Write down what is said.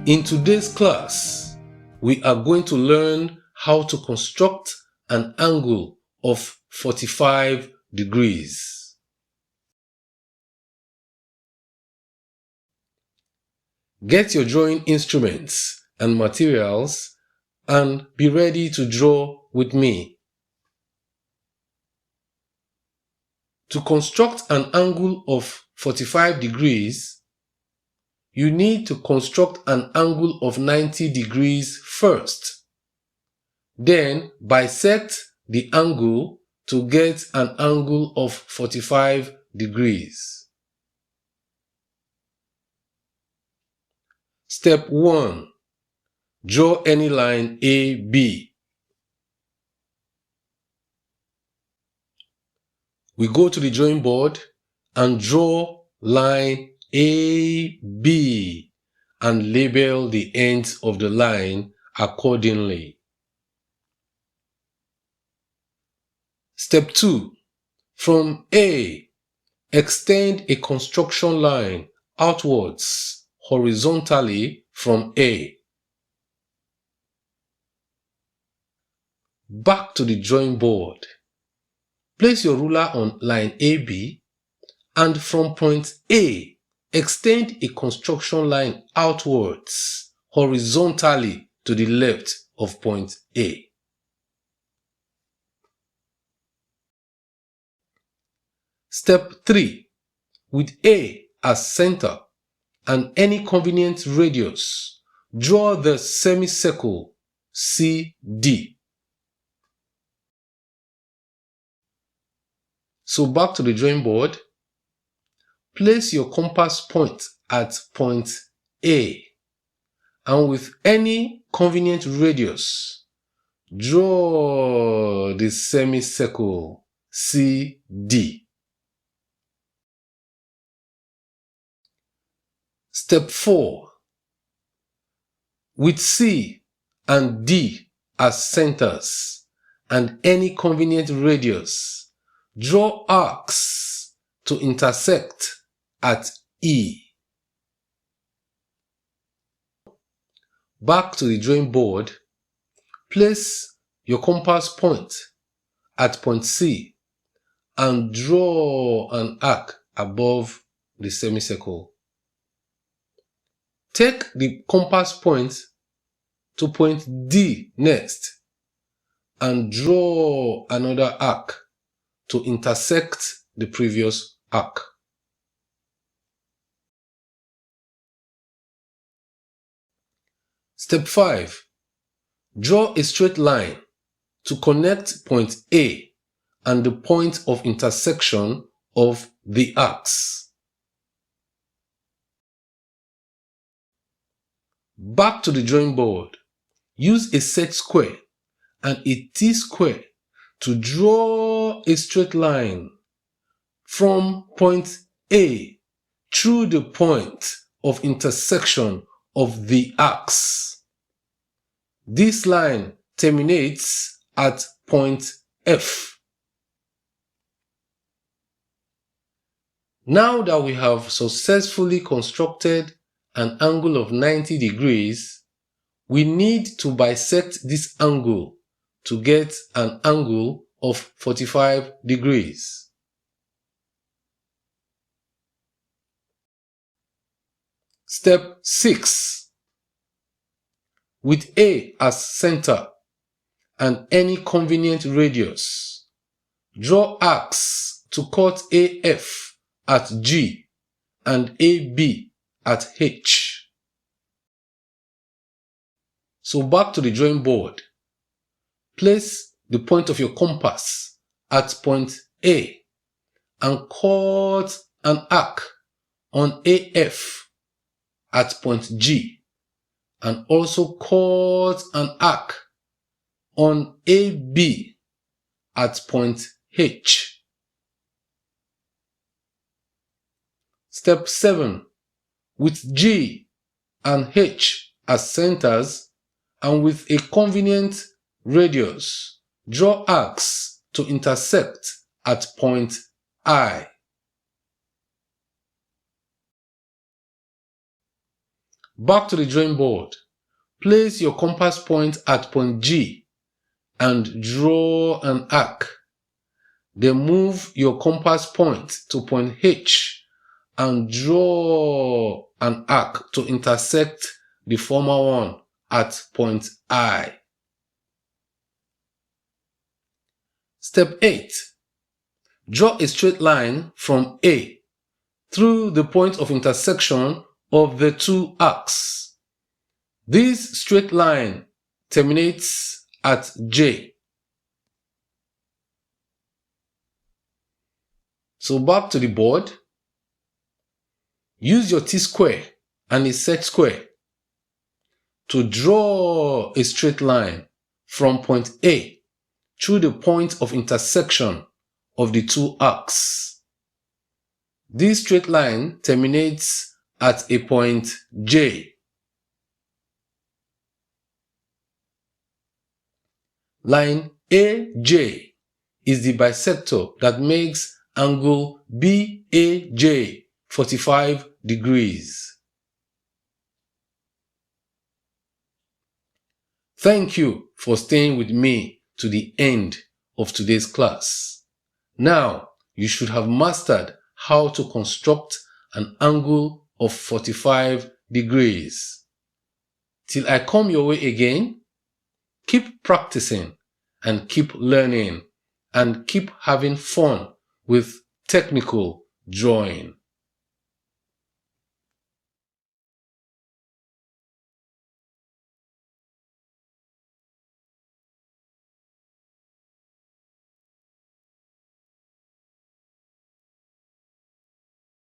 In today's class, we are going to learn how to construct an angle of 45 degrees. Get your drawing instruments and materials and be ready to draw with me. To construct an angle of 45 degrees, you need to construct an angle of 90 degrees first. Then bisect the angle to get an angle of 45 degrees. Step 1. Draw any line AB. We go to the drawing board and draw line AB and label the ends of the line accordingly. Step 2. From A, extend a construction line outwards horizontally from A. Back to the drawing board. Place your ruler on line AB and from point A, extend a construction line outwards horizontally to the left of point A. Step 3. With A as center and any convenient radius, draw the semicircle CD. So back to the drawing board. Place your compass point at point A and with any convenient radius, draw the semicircle CD. Step 4. With C and D as centers and any convenient radius, draw arcs to intersect at E. Back to the drawing board, place your compass point at point C and draw an arc above the semicircle. Take the compass point to point D next and draw another arc to intersect the previous arc. Step 5. Draw a straight line to connect point A and the point of intersection of the arcs. Back to the drawing board. Use a set square and a T-square to draw a straight line from point A through the point of intersection of the arcs. This line terminates at point F. Now that we have successfully constructed an angle of 90 degrees, we need to bisect this angle to get an angle of 45 degrees. Step 6. With A as center and any convenient radius, draw arcs to cut AF at G and AB at H. So back to the drawing board. Place the point of your compass at point A and cut an arc on AF at point G and also cut an arc on AB at point H. Step 7. With G and H as centers and with a convenient radius, draw arcs to intersect at point I. Back to the drawing board. Place your compass point at point G and draw an arc. Then move your compass point to point H and draw an arc to intersect the former one at point I. Step 8. Draw a straight line from A through the point of intersection of the two arcs. This straight line terminates at J. So back to the board. Use your T-square and a set square to draw a straight line from point A through the point of intersection of the two arcs. This straight line terminates at a point J. Line AJ is the bisector that makes angle BAJ 45 degrees. Thank you for staying with me to the end of today's class. Now, you should have mastered how to construct an angle of 45 degrees. Till I come your way again, keep practicing and keep learning and keep having fun with technical drawing.